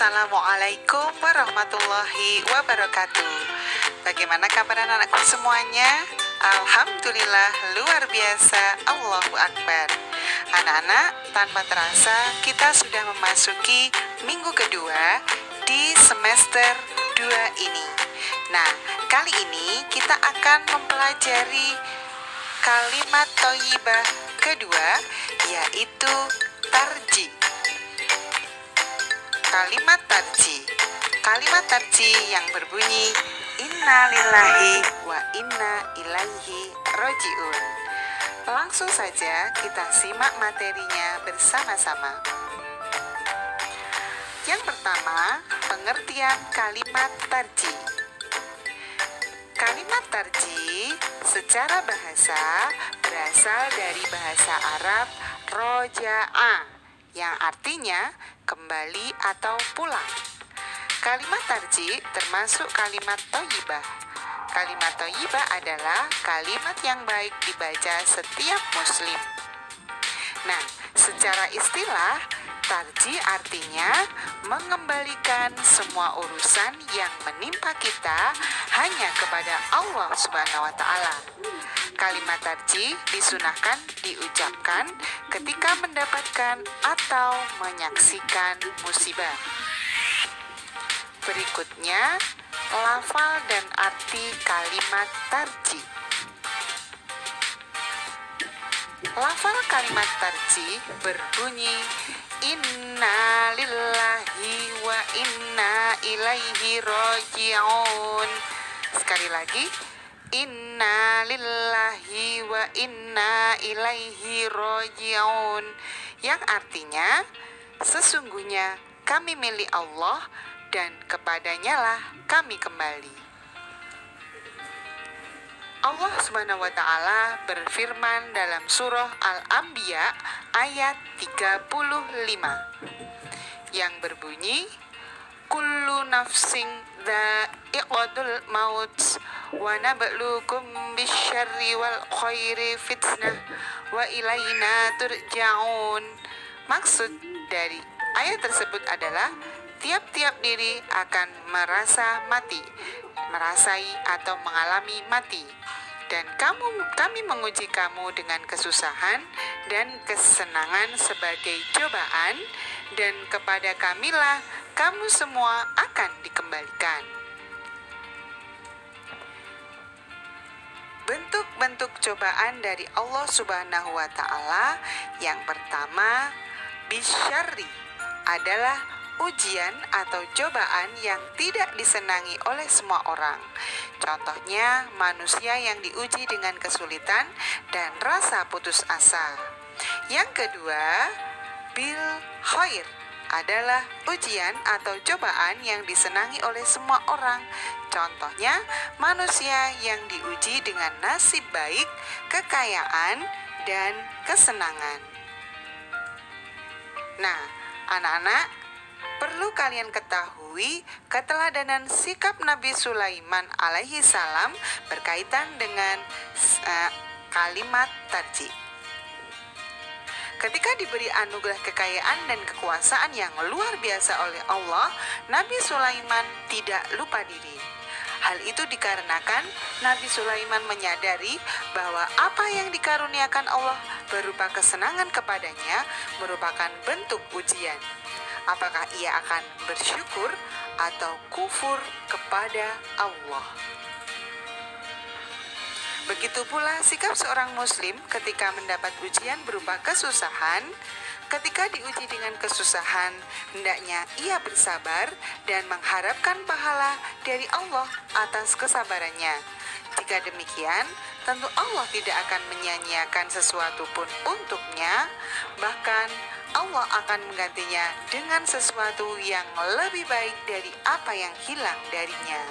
Assalamualaikum warahmatullahi wabarakatuh. Bagaimana kabar anak-anakku semuanya? Alhamdulillah luar biasa, Allahu Akbar. Anak-anak, tanpa terasa kita sudah memasuki minggu kedua di semester 2 ini. Nah, kali ini kita akan mempelajari kalimat thayyibah kedua, yaitu tarji. Kalimat tarji yang berbunyi inna lillahi wa inna ilaihi roji'un. Langsung saja kita simak materinya bersama-sama. Yang pertama, pengertian kalimat tarji. Kalimat tarji secara bahasa berasal dari bahasa Arab roja'a, yang artinya kembali atau pulang. Kalimat tarji termasuk kalimat thayyibah. Kalimat thayyibah adalah kalimat yang baik dibaca setiap muslim. Nah, secara istilah, tarji artinya mengembalikan semua urusan yang menimpa kita hanya kepada Allah Subhanahu wa Ta'ala. Kalimat tarji disunahkan diucapkan ketika mendapatkan atau menyaksikan musibah. Berikutnya, lafal dan arti kalimat tarji. Lafal kalimat tarji berbunyi inna lillahi wa inna ilaihi roji'un. Sekali lagi, inna lillahi wa inna ilaihi roji'un, yang artinya sesungguhnya kami milik Allah dan kepadanya lah kami kembali. Allah Subhanahu wa Ta'ala berfirman dalam surah Al-Anbiya ayat 35 yang berbunyi kullu nafsin dha'iqatul maut wa nabluukum bisyarri wal khairi fitnah wa ilaina turja'un. Maksud dari ayat tersebut adalah tiap-tiap diri akan merasai atau mengalami mati, dan kami menguji kamu dengan kesusahan dan kesenangan sebagai cobaan, dan kepada kamilah kamu semua akan dikembalikan. Bentuk-bentuk cobaan dari Allah Subhanahu wa Ta'ala. Yang pertama, bisyarri adalah ujian atau cobaan yang tidak disenangi oleh semua orang. Contohnya, manusia yang diuji dengan kesulitan dan rasa putus asa. Yang kedua, bil khair adalah ujian atau cobaan yang disenangi oleh semua orang. Contohnya, manusia yang diuji dengan nasib baik, kekayaan, dan kesenangan. Nah, anak-anak, perlu kalian ketahui keteladanan sikap Nabi Sulaiman alaihi salam berkaitan dengan kalimat tarji. Ketika diberi anugerah kekayaan dan kekuasaan yang luar biasa oleh Allah, Nabi Sulaiman tidak lupa diri. Hal itu dikarenakan Nabi Sulaiman menyadari bahwa apa yang dikaruniakan Allah berupa kesenangan kepadanya merupakan bentuk ujian. Apakah ia akan bersyukur atau kufur kepada Allah? Begitu pula sikap seorang muslim ketika mendapat ujian berupa kesusahan. Ketika diuji dengan kesusahan, hendaknya ia bersabar dan mengharapkan pahala dari Allah atas kesabarannya. Jika demikian, tentu Allah tidak akan menyia-nyiakan sesuatu pun untuknya, bahkan Allah akan menggantinya dengan sesuatu yang lebih baik dari apa yang hilang darinya.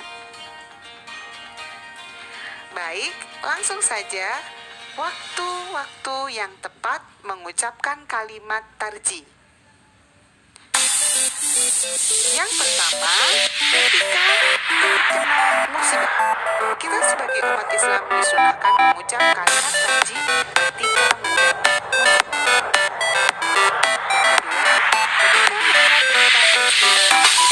Baik, langsung saja. Waktu-waktu yang tepat mengucapkan kalimat tarji. Yang pertama, ketika terkena musibah. Kita sebagai umat Islam disunahkan mengucap kalimat tarji ketika mendapat musibah. Yang kedua, ketika mendapat musibah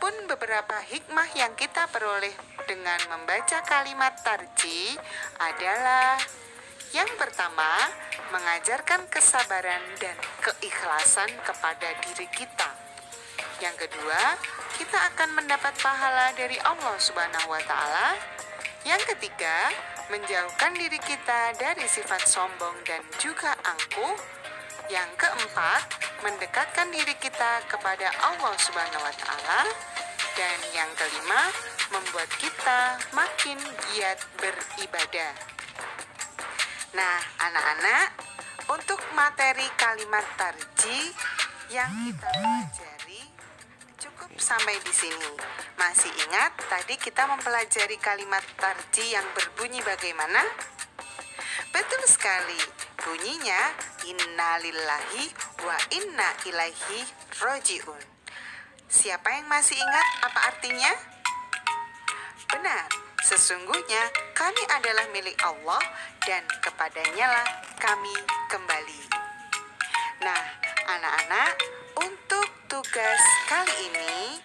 Adapun beberapa hikmah yang kita peroleh dengan membaca kalimat tarji adalah yang pertama, mengajarkan kesabaran dan keikhlasan kepada diri kita. Yang kedua, kita akan mendapat pahala dari Allah Subhanahu wa taala. Yang ketiga, menjauhkan diri kita dari sifat sombong dan juga angkuh. Yang keempat, mendekatkan diri kita kepada Allah Subhanahu wa taala. Dan yang kelima, membuat kita makin giat beribadah. Nah, anak-anak, untuk materi kalimat tarji yang kita pelajari cukup sampai di sini. Masih ingat tadi kita mempelajari kalimat tarji yang berbunyi bagaimana? Betul sekali. Bunyinya inna lillahi wa inna ilaihi roji'un. Siapa yang masih ingat apa artinya? Benar, sesungguhnya kami adalah milik Allah dan kepadanya lah kami kembali. Nah, anak-anak, untuk tugas kali ini